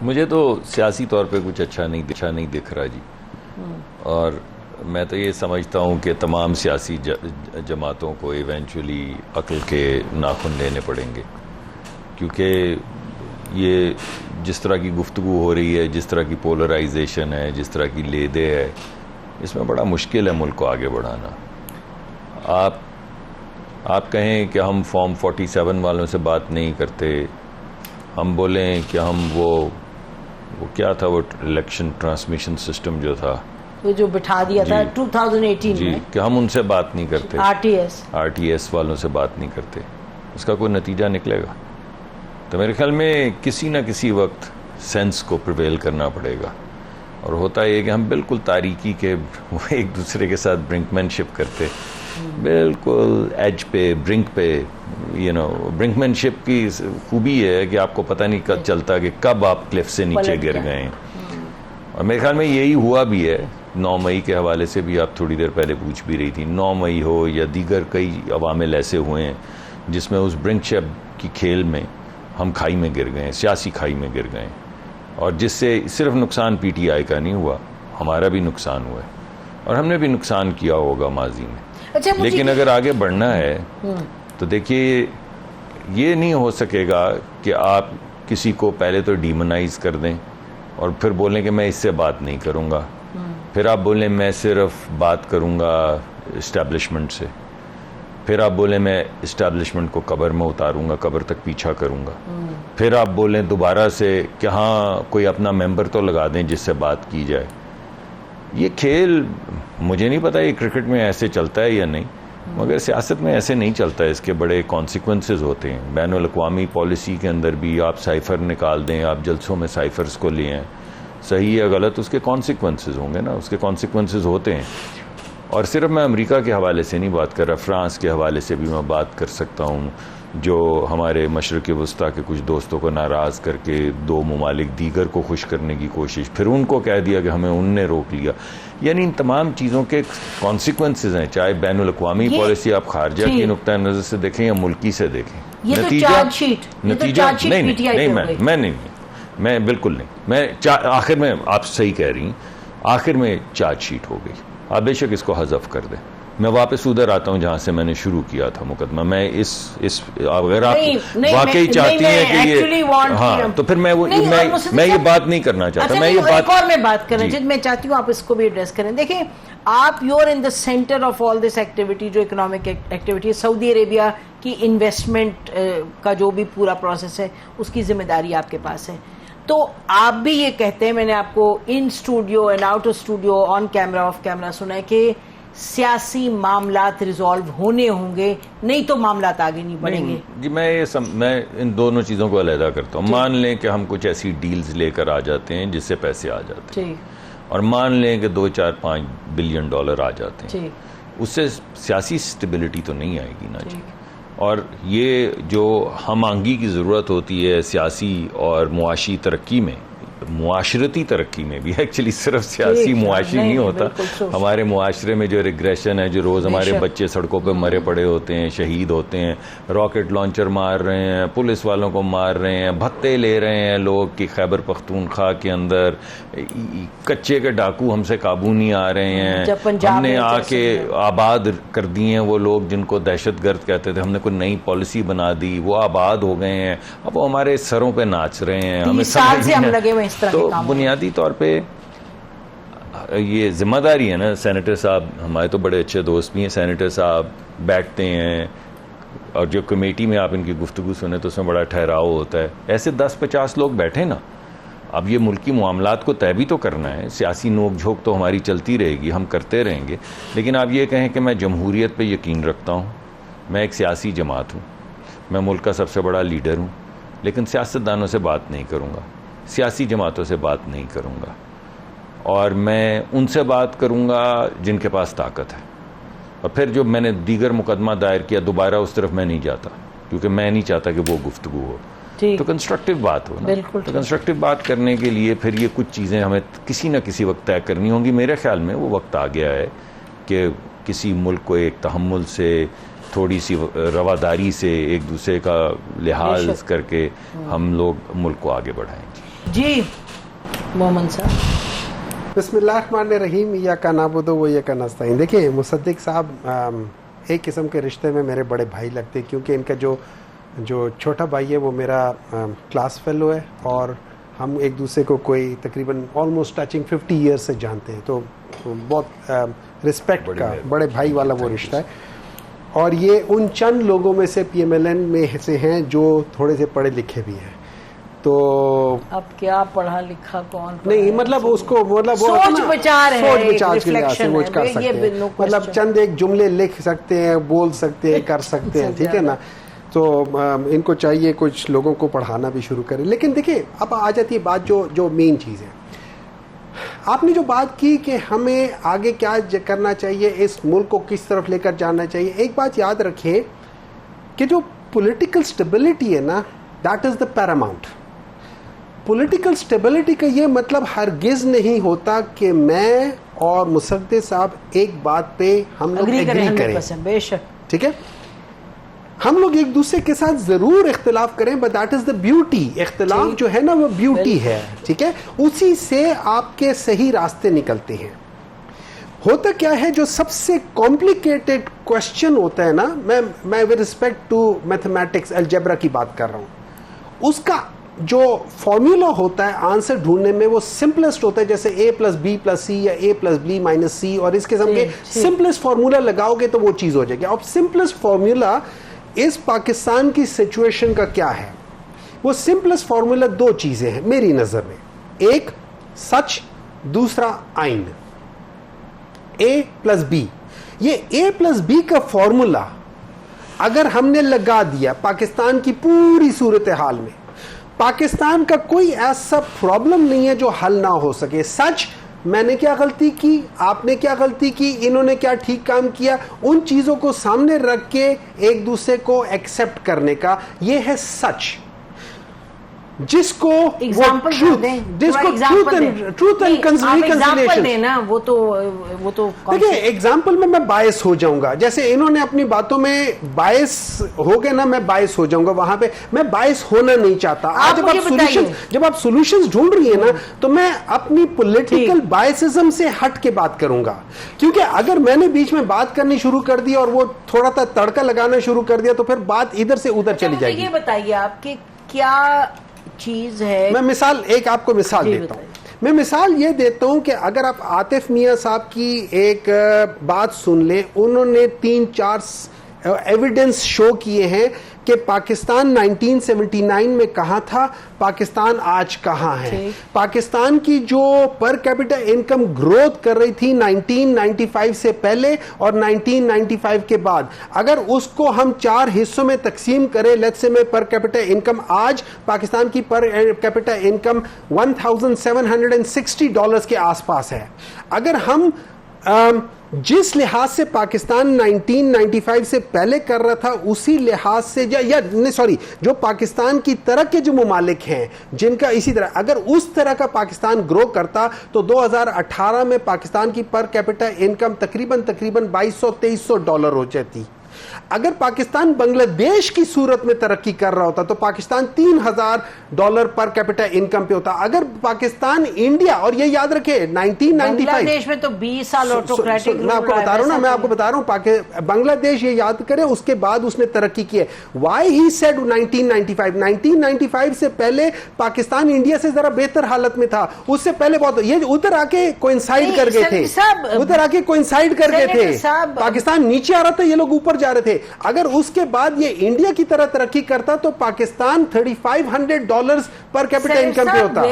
मुझे तो सियासी तौर पे कुछ अच्छा नहीं दिख रहा जी। और मैं तो ये समझता हूँ कि तमाम सियासी जमातों को इवेंचुअली अक्ल के नाखून लेने पड़ेंगे, क्योंकि ये जिस तरह की गुफ्तगू हो रही है, जिस तरह की पोलराइजेशन है, जिस तरह की लेदे है, इसमें बड़ा मुश्किल है मुल्क को आगे बढ़ाना। आप कहें कि हम फॉर्म 47 वालों से बात नहीं करते, हम बोलें कि हम वो क्या था, वो इलेक्शन ट्रांसमिशन सिस्टम जो था, वो जो बिठा दिया था 2018 जी, में, कि हम उनसे बात नहीं करते, आरटीएस वालों से बात नहीं करते, उसका कोई नतीजा निकलेगा? तो मेरे ख्याल में किसी न किसी वक्त सेंस को प्रिवेल करना पड़ेगा। और होता है कि हम बिल्कुल तारीकी के एक दूसरे के साथ ब्रिंकमैनशिप करते, बिल्कुल एज पे, ब्रिंक पे, ब्रिंकमैनशिप की खूबी है कि आपको पता नहीं कब चलता कि कब आप क्लिफ से नीचे गिर गए। और मेरे ख्याल में यही हुआ भी है। 9 मई के हवाले से भी आप थोड़ी देर पहले पूछ भी रही थी, 9 मई हो या दीगर कई अवामिल ऐसे हुए हैं जिसमें उस ब्रिंकशिप की खेल में हम खाई में गिर गए, सियासी खाई में गिर गए, और जिससे सिर्फ नुकसान पीटीआई का नहीं हुआ, हमारा भी नुकसान हुआ है और हमने भी नुकसान किया होगा माजी में। अच्छा, लेकिन अगर आगे बढ़ना है तो देखिए, ये नहीं हो सकेगा कि आप किसी को पहले तो डीमोनाइज कर दें और फिर बोलें कि मैं इससे बात नहीं करूंगा, फिर आप बोलें मैं सिर्फ बात करूंगा इस्टेब्लिशमेंट से, फिर आप बोलें मैं इस्टेब्लिशमेंट को कब्र में उतारूंगा, कब्र तक पीछा करूंगा, फिर आप बोलें दोबारा से कि हाँ कोई अपना मेंबर तो लगा दें जिससे बात की जाए। ये खेल मुझे नहीं पता ये क्रिकेट में ऐसे चलता है या नहीं, मगर सियासत में ऐसे नहीं चलता है, इसके बड़े कॉन्सिक्वेंसेस होते हैं। बैनुल अक़वामी पॉलिसी के अंदर भी आप साइफर निकाल दें, आप जलसों में साइफर्स को ले आएं, सही या गलत, उसके कॉन्सिक्वेंसेस होंगे ना, उसके कॉन्सिक्वेंसेस होते हैं। और सिर्फ मैं अमेरिका के हवाले से नहीं बात कर रहा, फ्रांस के हवाले से भी मैं बात कर सकता हूँ, जो हमारे मशरक़ वस्ता के कुछ दोस्तों को नाराज़ करके 2 ममालिक दीगर को खुश करने की कोशिश, फिर उनको कह दिया कि हमें उनने रोक लिया। यानी इन तमाम चीज़ों के कॉन्सिक्वेंसेज हैं, चाहे बैनुल अक़वामी पॉलिसी आप खारजा की नुक्ता नज़र से देखें या मुल्की से देखें। नतीजा नहीं, मैं बिल्कुल नहीं, मैं आखिर में आप सही कह रही, आखिर में चार्जशीट हो गई, आप बेशक इसको हज़फ कर दें। मैं वापस उधर आता हूं जहां से मैंने शुरू किया था मुकदमा। मैं इस अगर आप वाकई चाहती हैं कि ये हाँ, तो फिर मैं ये बात नहीं करना चाहता। अच्छा, मैं ये बात करें, मैं चाहती हूँ आप इसको भी एड्रेस करें। देखिए, आप you're in the centre of all this activity, जो इकोनॉमिक एक्टिविटी, सऊदी अरेबिया की इन्वेस्टमेंट का जो भी पूरा प्रोसेस है, उसकी जिम्मेदारी आपके पास है। तो आप भी ये कहते हैं, मैंने आपको in studio and out of studio, on camera off camera सुना है कि सियासी मामलात रिजॉल्व होने होंगे, नहीं तो मामलात आगे नहीं बढ़ेंगे। जी, मैं इन दोनों चीज़ों को अलहदा करता हूँ। मान लें कि हम कुछ ऐसी डील्स लेकर आ जाते हैं जिससे पैसे आ जाते हैं, और मान लें कि 2, 4, 5 बिलियन डॉलर आ जाते हैं, उससे सियासी स्टेबिलिटी तो नहीं आएगी ना जी। और ये जो हम आंगी की ज़रूरत होती है सियासी और मुआशी तरक्की में, मुआशरती तरक्की में भी, एक्चुअली सिर्फ सियासी मुआशी नहीं होता, हमारे मुआशरे में जो रिग्रेशन है, जो रोज़ हमारे बच्चे सड़कों पे मरे पड़े होते हैं, शहीद होते हैं, रॉकेट लॉन्चर मार रहे हैं, पुलिस वालों को मार रहे हैं, भत्ते ले रहे हैं लोग कि खैबर पख्तूनख्वा के अंदर कच्चे के डाकू हमसे काबू नहीं आ रहे हैं, हमने आके आबाद कर दिए हैं वो लोग जिनको दहशतगर्द कहते थे, हमने कोई नई पॉलिसी बना दी, वो आबाद हो गए हैं, अब वो हमारे सरों पर नाच रहे हैं, हमें समझ। तो बुनियादी तौर पे ये जिम्मेदारी है ना। सेनेटर साहब हमारे तो बड़े अच्छे दोस्त भी हैं, सेनेटर साहब बैठते हैं और जो कमेटी में आप इनकी गुफ्तगू सुने तो उसमें बड़ा ठहराव होता है, ऐसे 10-50 लोग बैठे ना। अब ये मुल्की मामलात को तय भी तो करना है, सियासी नोक झोंक तो हमारी चलती रहेगी, हम करते रहेंगे, लेकिन आप ये कहें कि मैं जमहूरियत पे यकीन रखता हूँ, मैं एक सियासी जमात हूँ, मैं मुल्क का सबसे बड़ा लीडर हूँ, लेकिन सियासतदानों से बात नहीं करूँगा, सियासी जमातों से बात नहीं करूँगा, और मैं उनसे बात करूँगा जिनके पास ताकत है। और फिर जो मैंने दीगर मुकदमा दायर किया, दोबारा उस तरफ मैं नहीं जाता, क्योंकि मैं नहीं चाहता कि वो गुफ्तगू हो, तो कंस्ट्रक्टिव बात हो ना। तो कंस्ट्रक्टिव बात करने के लिए फिर ये कुछ चीज़ें हमें किसी न किसी वक्त तय करनी होंगी। मेरे ख्याल में वो वक्त आ गया है कि किसी मुल्क को एक तहम्मुल से, थोड़ी सी रवादारी से, एक दूसरे का लिहाज करके हम लोग मुल्क को आगे बढ़ाएंगे। जी मोहम्मद साहब। बिस्मिल्लाहिर्रहमानिर्रहीम, या का नाबुदो वो या का नस्ताईन। देखिए मुसद्दिक साहब एक किस्म के रिश्ते में मेरे बड़े भाई लगते हैं, क्योंकि इनका जो छोटा भाई है वो मेरा क्लास फेलो है और हम एक दूसरे को कोई तकरीबन ऑलमोस्ट टचिंग 50 ईयर्स से जानते हैं, तो बहुत रिस्पेक्ट का बड़े भाई वाला वो रिश्ता है। और ये उन चंद लोगों में से PMLN में से हैं जो थोड़े से पढ़े लिखे भी हैं। तो अब क्या पढ़ा लिखा कौन नहीं, मतलब उसको मतलब वो सोच विचार है, सोच विचार के लिए रिफ्लेक्शन वो कर है, सकते ये हैं, no मतलब question। चंद एक जुमले लिख सकते हैं, बोल सकते हैं, कर सकते हैं, ठीक है ना। तो इनको चाहिए कुछ लोगों को पढ़ाना भी शुरू करें। लेकिन देखिए अब आ जाती है बात जो मेन चीज़ है। आपने जो बात की कि हमें आगे क्या करना चाहिए, इस मुल्क को किस तरफ लेकर जाना चाहिए, एक बात याद रखें कि जो पॉलिटिकल स्टेबिलिटी है ना, that is the Paramount. Political stability का ये मतलब हरगिज नहीं होता कि मैं और मुसद्दिक साहब एक बात पे हम लोग एग्री करें, बेशक, ठीक है। हम लोग एक दूसरे के साथ जरूर इख्तिलाफ करें, but that is the beauty. इख्तिलाफ जो है ना वो ब्यूटी है, ठीक है। उसी से आपके सही रास्ते निकलते हैं। होता क्या है, जो सबसे कॉम्प्लिकेटेड क्वेश्चन होता है ना, मैं with respect to mathematics algebra की बात कर रहा हूं, उसका जो फॉर्मूला होता है आंसर ढूंढने में वो सिंपलेस्ट होता है, जैसे a + b + c या a + b - c, और इस किस्म के सिंपलेस्ट फॉर्मूला लगाओगे तो वो चीज हो जाएगी। अब सिंपलेस्ट फॉर्मूला इस पाकिस्तान की सिचुएशन का क्या है? वो सिंपलेस्ट फॉर्मूला दो चीजें हैं मेरी नजर में, एक सच, दूसरा आइन। a + b, ये a + b का फॉर्मूला अगर हमने लगा दिया पाकिस्तान की पूरी सूरत हाल में, पाकिस्तान का कोई ऐसा प्रॉब्लम नहीं है जो हल ना हो सके। सच, मैंने क्या गलती की, आपने क्या गलती की, इन्होंने क्या ठीक काम किया, उन चीजों को सामने रख के एक दूसरे को एक्सेप्ट करने का, यह है सच। जिसको एग्जांपल दें, जिसको ट्रूथ एंड कंसिलिएशन देना, वो तो देखिए एग्जांपल में मैं बायस हो जाऊंगा। जैसे इन्होंने अपनी बातों में बायस हो गए ना, मैं बायस हो जाऊंगा, वहां पे मैं बायस होना नहीं चाहता। आज जब आप सॉल्यूशंस ढूंढ रही है ना, तो मैं अपनी पॉलिटिकल बायसिज्म से हट के बात करूंगा, क्योंकि अगर मैंने बीच में बात करनी शुरू कर दी और वो थोड़ा सा तड़का लगाना शुरू कर दिया तो फिर बात इधर से उधर चली जाएगी। ये बताइए आपके क्या चीज है। मैं आपको मिसाल देता हूं। मैं मिसाल ये देता हूं कि अगर आप आतिफ मियां साहब की एक बात सुन लें, उन्होंने 3-4 एविडेंस शो किए हैं कि पाकिस्तान 1979 में कहां था, पाकिस्तान आज कहां है। पाकिस्तान की जो पर कैपिटा इनकम ग्रोथ कर रही थी 1995 से पहले और 1995 के बाद, अगर उसको हम 4 हिस्सों में तकसीम करें, लेट्स से में पर कैपिटा इनकम, आज पाकिस्तान की पर कैपिटा इनकम $1,760 के आसपास है। अगर हम जिस लिहाज से पाकिस्तान 1995 से पहले कर रहा था उसी लिहाज से जो पाकिस्तान की तरह के जो ममालिक हैं जिनका इसी तरह, अगर उस तरह का पाकिस्तान ग्रो करता तो 2018 में पाकिस्तान की पर कैपिटा इनकम तकरीबन $2200-2300 हो जाती। अगर पाकिस्तान बांग्लादेश की सूरत में तरक्की कर रहा होता तो पाकिस्तान $3000 पर कैपिटा इनकम पे होता। अगर पाकिस्तान इंडिया, और ये याद रखे 1995 बांग्लादेश में तो 20 साल ऑटोक्रेटिक, मैं आपको बता रहा हूं ना, मैं आपको बता रहा हूं बांग्लादेश, ये याद करें उसके बाद उसने तरक्की की है। व्हाई ही सेड 1995 से पहले पाकिस्तान इंडिया से जरा बेहतर हालत में था। उससे पहले बहुत ये उधर आके कोइंसाइड कर गए थे, उधर आके कोइंसाइड कर गए थे। पाकिस्तान नीचे आ रहा था, ये लोग ऊपर जा रहे थे। अगर उसके बाद ये इंडिया की तरह तरक्की करता तो पाकिस्तान $3500 पर कैपिटा इनकम पे होता।